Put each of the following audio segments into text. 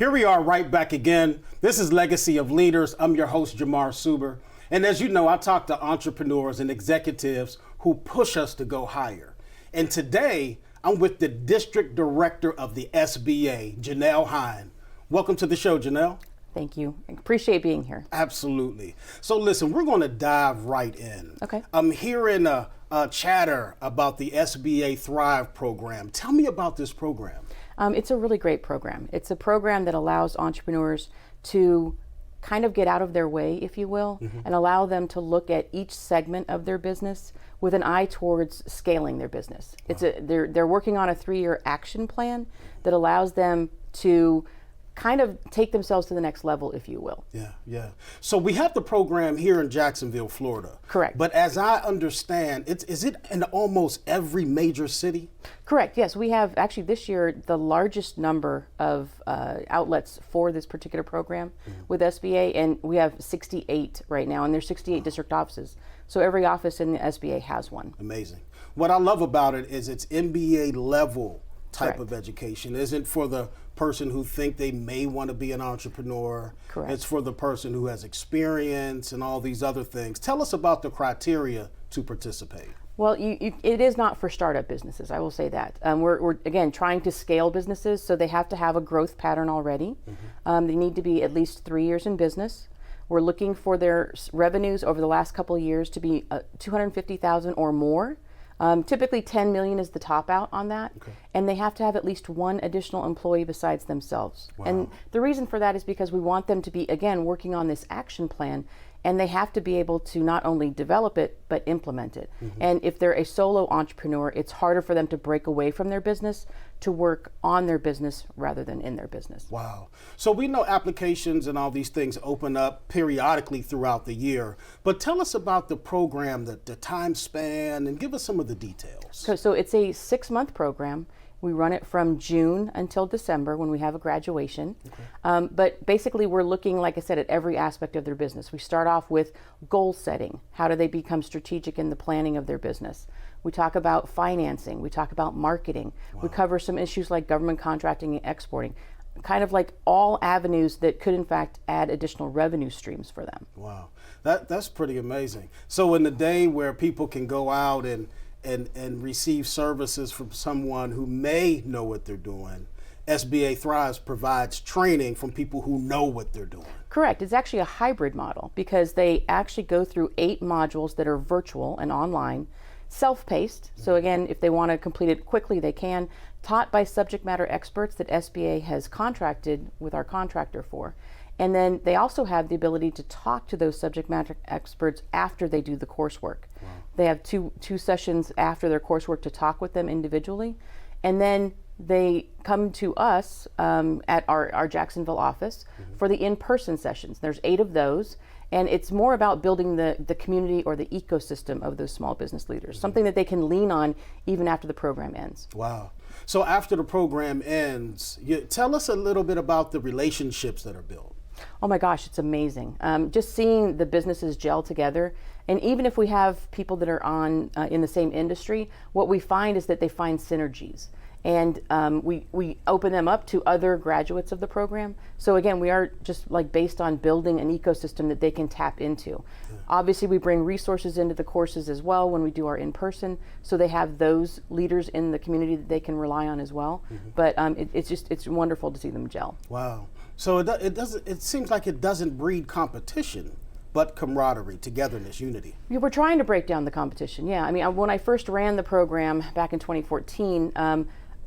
Here we are right back again. This is Legacy of Leaders. I'm your host, Jamar Suber. And as you know, I talk to entrepreneurs and executives who push us to go higher. And today, I'm with the District Director of the SBA, Jonel Hein. Welcome to the show, Jonel. Thank you. I appreciate being here. Absolutely. So listen, we're going to dive right in. Okay. I'm hearing a chatter about the SBA T.H.R.I.V.E program. Tell me about this program. It's a really great program. It's a program that allows entrepreneurs to kind of get out of their way, if you will, and allow them to look at each segment of their business with an eye towards scaling their business. Wow. They're working on a 3-year action plan that allows them to kind of take themselves to the next level, if you will. Yeah. So we have the program here in Jacksonville, Florida. Correct. But as I understand, is it in almost every major city? Correct, yes. We have actually this year the largest number of outlets for this particular program with SBA, and we have 68 right now, and there's 68 district offices. So every office in the SBA has one. Amazing. What I love about it is it's MBA level type Correct. of education. Isn't for the person who think they may want to be an entrepreneur. Correct. It's for the person who has experience and all these other things. Tell us about the criteria to participate. Well, it is not for startup businesses, I will say that. We're again trying to scale businesses, so they have to have a growth pattern already. They need to be at least 3 years in business. We're looking for their revenues over the last couple of years to be 250,000 or more. Typically 10 million is the top out on that. Okay. And they have to have at least one additional employee besides themselves. Wow. And the reason for that is because we want them to be, again, working on this action plan, and they have to be able to not only develop it, but implement it. And if they're a solo entrepreneur, it's harder for them to break away from their business to work on their business rather than in their business. Wow. So we know applications and all these things open up periodically throughout the year, but tell us about the program, the time span, and give us some of the details. So it's a 6-month program. We run it from June until December when we have a graduation. Okay. But basically we're looking, like I said, at every aspect of their business. We start off with goal setting. How do they become strategic in the planning of their business? We talk about financing. We talk about marketing. Wow. We cover some issues like government contracting and exporting. Kind of like all avenues that could in fact add additional revenue streams for them. Wow, that's pretty amazing. So in the day where people can go out and receive services from someone who may know what they're doing, SBA T.H.R.I.V.E provides training from people who know what they're doing. Correct. It's actually a hybrid model because they actually go through 8 modules that are virtual and online, self-paced. So again, if they want to complete it quickly, they can, taught by subject matter experts that SBA has contracted with our contractor for. And then they also have the ability to talk to those subject matter experts after they do the coursework. Wow. They have two sessions after their coursework to talk with them individually. And then they come to us at our Jacksonville office for the in-person sessions. There's 8 of those. And it's more about building the community or the ecosystem of those small business leaders, something that they can lean on even after the program ends. Wow. So after the program ends, tell us a little bit about the relationships that are built. Oh my gosh, it's amazing. Just seeing the businesses gel together. And even if we have people that are in the same industry, what we find is that they find synergies. And we open them up to other graduates of the program. So again, we are just like based on building an ecosystem that they can tap into. Yeah. Obviously, we bring resources into the courses as well when we do our in-person, so they have those leaders in the community that they can rely on as well. But it's wonderful to see them gel. Wow. So it seems like it doesn't breed competition, but camaraderie, togetherness, unity. Yeah, we're trying to break down the competition. Yeah, I mean, when I first ran the program back in 2014,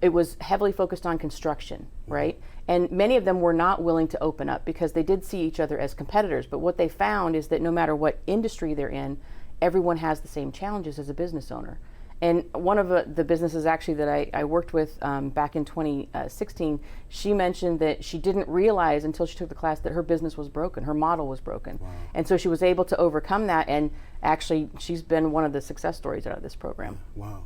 it was heavily focused on construction, right? And many of them were not willing to open up because they did see each other as competitors. But what they found is that no matter what industry they're in, everyone has the same challenges as a business owner. And one of the businesses actually that I worked with back in 2016, she mentioned that she didn't realize until she took the class that her business was broken, her model was broken. Wow. And so she was able to overcome that, and actually she's been one of the success stories out of this program. Wow.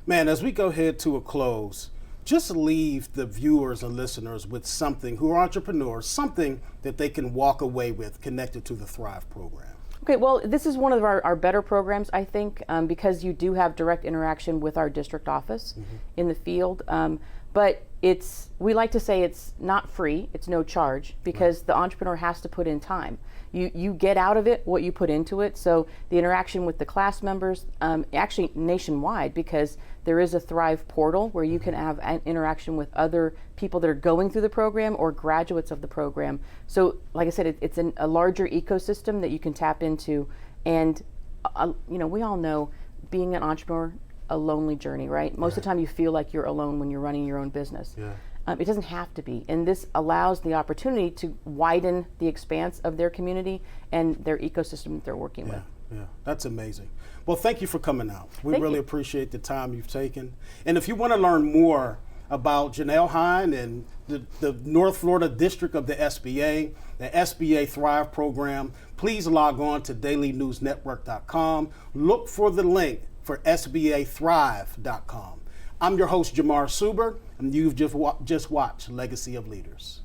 Man, as we go ahead to a close, just leave the viewers and listeners with something, who are entrepreneurs, something that they can walk away with connected to the T.H.R.I.V.E program. Okay, well, this is one of our better programs, I think, because you do have direct interaction with our district office in the field. But we like to say it's not free, it's no charge, because the entrepreneur has to put in time. You get out of it what you put into it. So the interaction with the class members, actually nationwide, because there is a Thrive portal where you can have an interaction with other people that are going through the program or graduates of the program. So like I said, it's a larger ecosystem that you can tap into. And we all know being an entrepreneur, a lonely journey, right? Most of the time you feel like you're alone when you're running your own business. Yeah. It doesn't have to be. And this allows the opportunity to widen the expanse of their community and their ecosystem that they're working with. Yeah, that's amazing. Well, thank you for coming out. We Thank really you. appreciate the time you've taken. And if you want to learn more about Jonel Hein and the North Florida District of the SBA, the SBA Thrive program, please log on to dailynewsnetwork.com. Look for the link for SBA T.H.R.I.V.E.com. I'm your host, Jamar Suber, and you've just watched Legacy of Leaders.